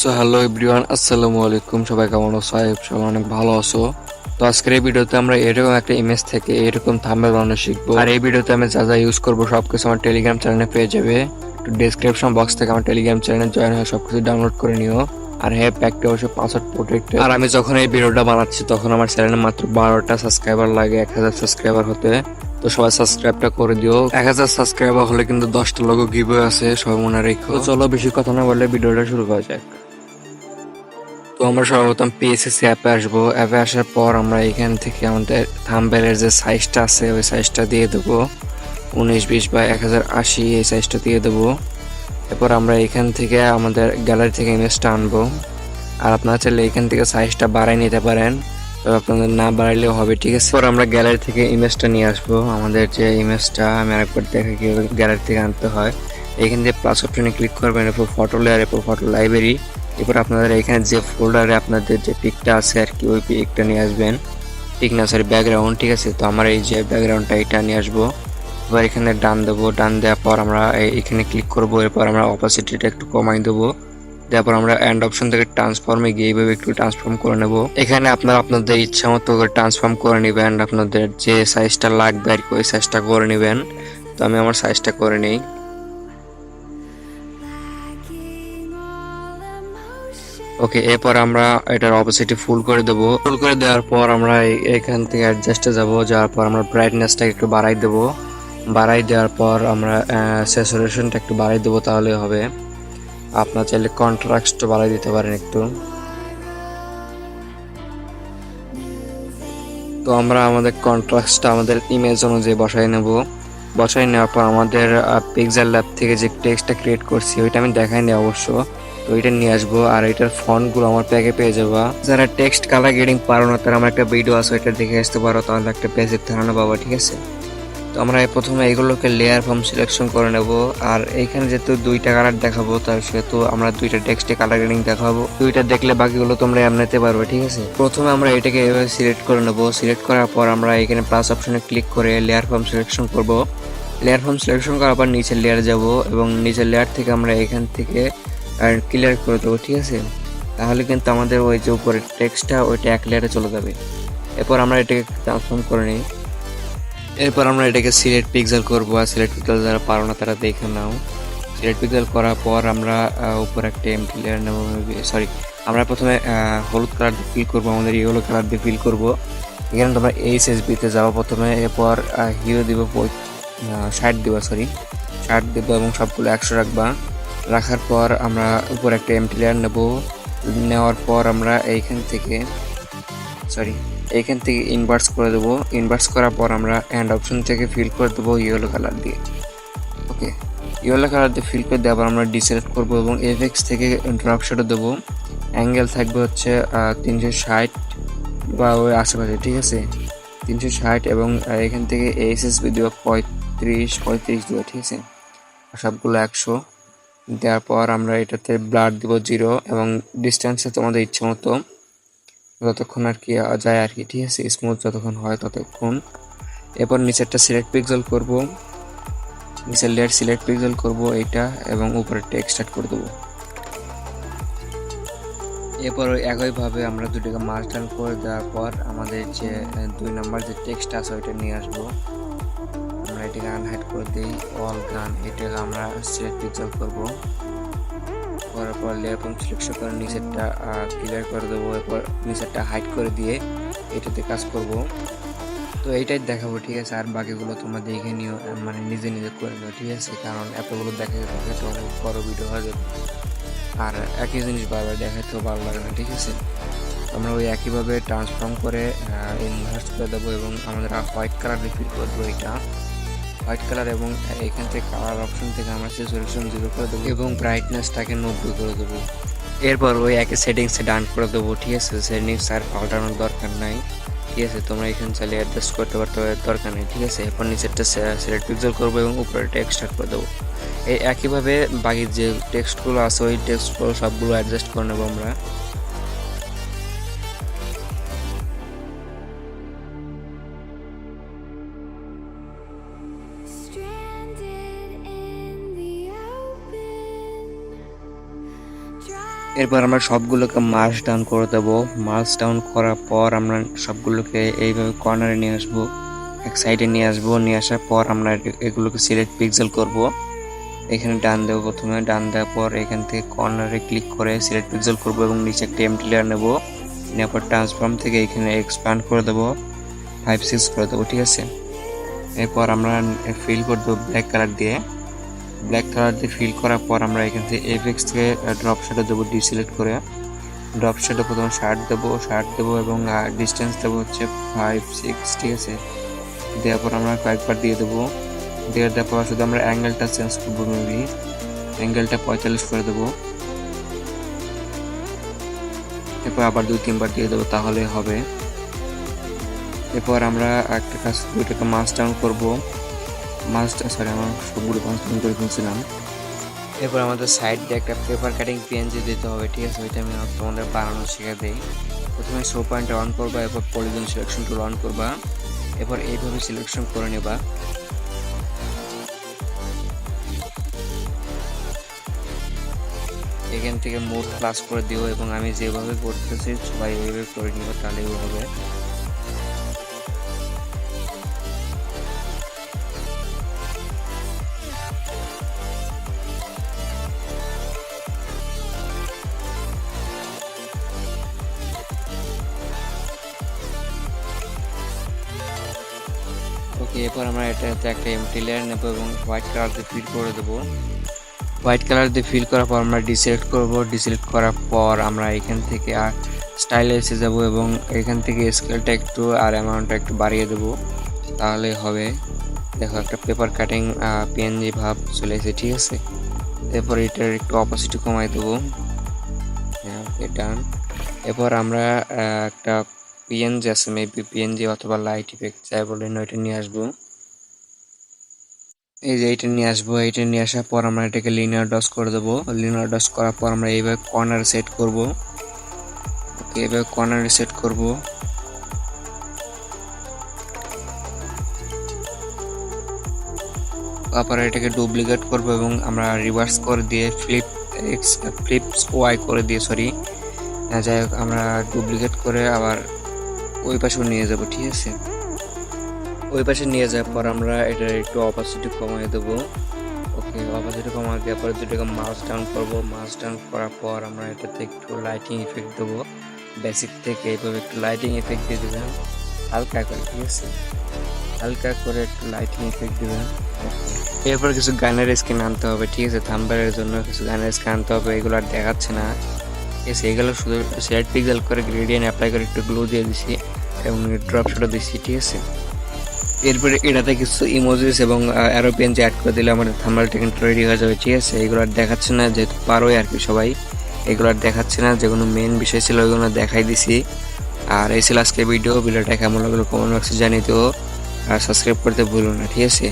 So hello everyone, আসসালামু আলাইকুম। সবাই কেমন আছো? সবাই অনেক ভালো আছো। তো আজকের এই ভিডিওতে আমরা এরকম একটা ইমেজ থেকে এরকম থাম্বনেল বানানো শিখবো। আর এই ভিডিওতে আমি যা যা ইউজ করবো সবকিছু আমার টেলিগ্রাম চ্যানেলে পেয়ে যাবে। একটু ডেসক্রিপশন বক্স থেকে আমার টেলিগ্রাম চ্যানেলে জয়েন হয়ে সবকিছু ডাউনলোড করে নিও। আর হ্যাঁ, প্যাকটা অবশ্যই পাসওয়ার্ড প্রোটেক্টেড। আর আমি যখন এই ভিডিওটা বানাচ্ছি তখন আমার চ্যানেলে মাত্র 12টা সাবস্ক্রাইবার লাগে 1000 সাবস্ক্রাইবার হতে। তো সবাই সাবস্ক্রাইবটা করে দিও। 1000 সাবস্ক্রাইবার হলে কিন্তু 10টা লোগো গিভওয়ে আছে, সবাই মনে রেখো। তো চলো বেশি কথা না বলে ভিডিওটা শুরু করা যাক। তো আমরা সর্বপ্রথম পিএসএসি অ্যাপে আসবো। অ্যাপে আসার পর আমরা এখান থেকে আমাদের থাম্বনেলের যে সাইজটা আছে ওই সাইজটা দিয়ে দেবো 1920 by 1080, এই সাইজটা দিয়ে দেবো। এরপর আমরা এখান থেকে আমাদের গ্যালারি থেকে ইমেজটা আনবো। আর আপনারা চাইলে এখান থেকে সাইজটা বাড়াই নিতে পারেন, তবে আপনাদের না বাড়াইলেও হবে, ঠিক আছে। এরপর আমরা গ্যালারি থেকে ইমেজটা নিয়ে আসবো। আমাদের যে ইমেজটা আমি আরেকবার দেখা কীভাবে গ্যালারি থেকে আনতে হয়। এখান থেকে প্লাস অপশনে ক্লিক করবেন, এরপর ফটো লেয়ার, এরপর ফটো লাইব্রেরি। এরপর আপনাদের এখানে যে ফোল্ডারে আপনাদের যে পিকটা আছে আর কি, ওই পিকটা নিয়ে আসবেন। পিক না, সরি, ব্যাকগ্রাউন্ড, ঠিক আছে। তো আমার এই যে ব্যাকগ্রাউন্ডটা এটা নিয়ে আসবো। এবার এখানে ডান দেবো। ডান দেওয়ার পর আমরা এখানে ক্লিক করবো। এরপর আমরা অপাসিটিটা একটু কমাই দেবো। তারপর আমরা এন্ড অপশন থেকে ট্রান্সফর্মে গিয়ে এইভাবে একটু ট্রান্সফর্ম করে নেব। এখানে আপনারা আপনাদের ইচ্ছা মতো করে ট্রান্সফর্ম করে নেবেন, আপনাদের যে সাইজটা লাগবে আর কি ওই সাইজটা করে নেবেন। তো আমি আমার সাইজটা করে নিই। ওকে, এরপর আমরা এটার অপোজিটে ফুল করে দেবো। ফুল করে দেওয়ার পর আমরা এখান থেকে অ্যাডজাস্টে যাব। যাওয়ার পর আমরা ব্রাইটনেসটা একটু বাড়াই দেবো। বাড়াই দেওয়ার পর আমরা স্যাচুরেশনটা একটু বাড়াই দেবো, তাহলে হবে। আপনার চাইলে কন্ট্রাস্ট বাড়াই দিতে পারেন একটু। তো আমরা আমাদের কন্ট্রাস্টটা আমাদের ইমেজ অনুযায়ী বসাই নেব। বসাই নেওয়ার পর আমাদের পিক্সেল ল্যাব থেকে যে টেক্সটটা ক্রিয়েট করছি ওইটা আমি দেখাই নি অবশ্য। তো ওইটা নিয়ে আসবো আর এটার ফন্টগুলো আমার প্যাকে পেয়ে যাবা। যারা টেক্সট কালার গ্রেডিং পারো না তারা আমার একটা ভিডিও আছে, ওইটা দেখে আসতে পারো, তাহলে একটা বেসিক ধারণা পাবা, ঠিক আছে। তো আমরা প্রথমে এগুলোকে লেয়ার ফর্ম সিলেকশন করে নেব। আর এইখানে যেহেতু দুইটা কালার দেখাবো তাই সেহেতু আমরা দুইটা টেক্সটে কালার গ্রেডিং দেখাবো। দুইটা দেখলে বাকিগুলো তোমরা এমনিতে পারবে, ঠিক আছে। প্রথমে আমরা এটাকে এভাবে সিলেক্ট করে নেব। সিলেক্ট করার পর আমরা এখানে প্লাস অপশনে ক্লিক করে লেয়ার ফর্ম সিলেকশন করব। লেয়ার ফর্ম সিলেকশন করার পর নিচের লেয়ার যাব এবং নিচের লেয়ার থেকে আমরা এখান থেকে ক্লিয়ার করে দেবো, ঠিক আছে। তাহলে কিন্তু আমাদের ওই যে উপরের টেক্সটটা ওইটা এক লেয়ারে চলে যাবে। এরপর আমরা এটাকে ট্রান্সফর্ম করে নিই। এরপর আমরা এটাকে সিলেক্ট পিক্সেল করবো। আর সিলেক্ট পিক্সেল যারা পারো না তারা দেখে নাও। সিলেক্ট পিক্সেল করার পর আমরা উপর একটা এমটি লেয়ার নেবো, সরি, আমরা প্রথমে হলুদ কালার দিয়ে ফিল করবো, আমাদের ইয়েলো কালার দিয়ে ফিল করবো। এখানে তোমরা এইচএসবিতে যাবো প্রথমে। এরপর হিরো দিব 60 দিবা, সরি 60 দেবো এবং সবগুলো 100 রাখবা। রাখার পর আমরা উপর একটা এমটি লেয়ার নেবো। নেওয়ার পর আমরা এইখান থেকে ইনভার্স করে দেবো। ইনভার্স করার পর আমরা এন্ড অপশন থেকে ফিল করে দেবো ইয়েলো কালার দিয়ে। ওকে, ইয়েলো কালার দিয়ে ফিল করে দেওয়ার পর আমরা ডিসেলেক্ট করবো এবং এফএক্স থেকে ড্রপ শটে দেবো। অ্যাঙ্গেল থাকবে হচ্ছে 360 বা ওই আশেপাশে, ঠিক আছে, 360। এবং এখান থেকে এইচএসবি দেবো 35 দেবো, ঠিক আছে। সবগুলো 100 দেওয়ার পর আমরা এটাতে ব্লাড দিব 0 এবং ডিস্টেন্সে তোমাদের ইচ্ছে মতো যতক্ষণ আর কি যায় আর কি, ঠিক আছে, স্মুথ যতক্ষণ হয় ততক্ষণ। এরপর নিচেরটা সিলেক্ট পিক্সেল করব, নিচের লেয়ার সিলেক্ট পিক্সেল করব এইটা এবং উপরে টেক্সট স্টার্ট করে দেবো। এরপর একইভাবে আমরা দুটোকে মার্জ ডান করে দেওয়ার পর আমাদের যে 2 নাম্বার যে টেক্সট আছে ওইটা নিয়ে আসবো। আমরা এটাকে আনহাইড করে দিই, অল গান, এটাকে আমরা সিলেক্ট পিক্সেল করবো। করার পর লেয়ার ফর্ম সিলেকশন করে নিচেরটা ক্লিয়ার করে দেবো। এরপর নিচেরটা হাইড করে দিয়ে এটাতে কাজ করব। তো এইটাই দেখাবো, ঠিক আছে। আর বাকিগুলো তোমরা দেখে নিও, মানে নিজে নিজে করে নিও, ঠিক আছে, কারণ এতগুলো দেখাতে অনেক বড় ভিডিও হয়ে যাবে। আর একই জিনিস বারবার দেখাতেও ভালো লাগে না, ঠিক আছে। আমরা ওই একইভাবে ট্রান্সফর্ম করে ইনভার্স করে দেবো এবং আমাদের হোয়াইট কালার রিপিট করে দেবো এটা হোয়াইট কালার। এবং এখান থেকে কালার অপশন থেকে আমরা স্যাচুরেশন 0 করে দেবো এবং ব্রাইটনেসটাকে 90 করে দেবো। এরপর ওই একই সেটিংসে ডান করে দেবো, ঠিক আছে। সেটিংস আর পাল্টানোর দরকার নাই, ঠিক আছে। তোমরা এখানে চাইলে অ্যাডজাস্ট করতে পারতে দরকার নেই, ঠিক আছে। এরপর নিচেরটা সিলেক্ট পিক্সেল করবো এবং উপরে টেক্সট স্টার্ট করে দেবো। এই একইভাবে বাকি যে টেক্সটগুলো আছে ওই টেক্সটগুলো সবগুলো অ্যাডজাস্ট করে নেবো আমরা। এরপর আমরা সবগুলোকে মার্জ ডাউন করে দেবো। মার্জ ডাউন করার পর আমরা সবগুলোকে এইভাবে কর্নারে নিয়ে আসবো, এক সাইডে নিয়ে আসবো। নিয়ে আসার পর আমরা এগুলোকে সিলেক্ট পিক্সেল করব। এখানে ডান দেবো, প্রথমে ডান দেওয়ার পর এখান থেকে কর্নারে ক্লিক করে সিলেক্ট পিক্সেল করব এবং নিচে একটা এমটি লেয়ার নেবো। নেওয়ার পর ট্রান্সফর্ম থেকে এখানে এক্সপ্যান্ড করে দেবো, 5-6 করে দেবো, ঠিক আছে। এরপর আমরা ফিল করে দেবো ব্ল্যাক কালার দিয়ে। ব্ল্যাক কালার দিয়ে ফিল করার পর আমরা এখান থেকে এফএক্স থেকে ড্রপ শ্যাডো দেবো, ডিসিলেক্ট করে ড্রপ শ্যাডো প্রথমে শার্ট দেবো এবং ডিস্টেন্স দেবো হচ্ছে 5-6, ঠিক আছে। দেওয়ার পর আমরা কয়েকবার দিয়ে দেবো। দেওয়ার পর শুধু আমরা অ্যাঙ্গেলটা চেঞ্জ করবো, মেবি অ্যাঙ্গেলটা 45 করে দেবো। এরপর আবার 2-3 বার দিয়ে দেবো, তাহলে হবে। এরপর আমরা একটা কাজ, দুইটাকে মাস ডাউন করবো। আমার সবগুলো মাস ডাউন করে ফেলছিলাম। এরপর আমাদের সাইড দিয়ে একটা পেপার কাটিং পিএনজি দিতে হবে, ঠিক আছে। ওইটা আমি তোমাদের বানানো শিখে দিই। প্রথমে শো পয়েন্ট অন করবা, এরপর পলিগন সিলেকশন টুল অন করবা, এরপর এইভাবে সিলেকশন করে নেবা। এখান থেকে মোড প্লাস করে দিও এবং আমি যেভাবে করতেছি সবাই এইভাবে করে নিব, তাহলেই হবে। ওকে, এরপর আমরা এটাতে একটা এমটি লেয়ার নেব এবং হোয়াইট কালার দিয়ে ফিল করে দেবো। হোয়াইট কালার দিয়ে ফিল করার পর আমরা ডিসিলেক্ট করব। ডিসিলেক্ট করার পর আমরা এখান থেকে আর স্টাইলে এসে যাব এবং এখান থেকে স্কেলটা একটু আর অ্যামাউন্টটা একটু বাড়িয়ে দেবো, তাহলে হবে। দেখো একটা পেপার কাটিং পিএনজি ভাব চলে এসেছে, ঠিক আছে। এরপর এটার একটু অপোসিটি কমাই দেবো, হ্যাঁ ওকে ডান। এরপর আমরা একটা পিএনজি আছে, মেবি পিএনজি অথবা লাইট ইফেক্ট যাই বলেন, ওইটা নিয়ে আসবো। এই যে এইটা নিয়ে আসবো। এইটা নিয়ে আসার পর আমরা এটাকে লিনিয়ার ডস করে দেবো। লিনিয়ার ডস করার পর আমরা এইভাবে কর্নার সেট করব। ওকে, এইভাবে কর্নারে সেট করব। তারপর এটাকে ডুপ্লিকেট করব এবং আমরা রিভার্স করে দিয়ে ফ্লিপস ওয়াই করে দিয়ে, সরি যাই হোক, আমরা ডুপ্লিকেট করে আবার ওই পাশেও নিয়ে যাব, ঠিক আছে। ওই পাশে নিয়ে যাওয়ার পর আমরা এটার একটু অপাসিটি কমিয়ে দেবো। ওকে, অপাসিটি কমিয়ে দেওয়ার পর দুটোকে মাস ডাউন করবো। মাস ডাউন করার পর আমরা এটাতে একটু লাইটিং ইফেক্ট দেবো। বেসিক থেকে এইভাবে একটু লাইটিং ইফেক্ট দিয়ে দেবেন হালকা করে, ঠিক আছে। হালকা করে একটু লাইটিং ইফেক্ট দেবেন। এরপর কিছু গানের স্ক্রিন আনতে হবে, ঠিক আছে। থাম্বনেলের জন্য কিছু গানের স্ক্রিন আনতে হবে, এগুলো আর দেখাচ্ছে না, ঠিক আছে। এগুলো শুধু সিলেক্ট পিক্সেল করে গ্রেডিয়েন্ট অ্যাপ্লাই করে একটু গ্লো দিয়ে দিছি এবং ড্রপ শ্যাডো দিচ্ছি, ঠিক আছে। এরপরে এটাতে কিছু ইমোজিস এবং অ্যারোপ্লেন অ্যাড করে দিলে আমাদের থাম্বনেলটা কিন্তু রেডি হয়ে যাবে, ঠিক আছে। এগুলো আর দেখাচ্ছে না, যেহেতু পারোই আর কি সবাই, এগুলো আর দেখাচ্ছে না। যেগুলো মেন বিষয় ছিল ওইগুলো দেখাই দিছি। আর এই ছিল আজকে ভিডিওটা কেমন লাগলো কমেন্ট বক্সে জানিয়ে দিও, আর সাবস্ক্রাইব করতে ভুলো না, ঠিক আছে।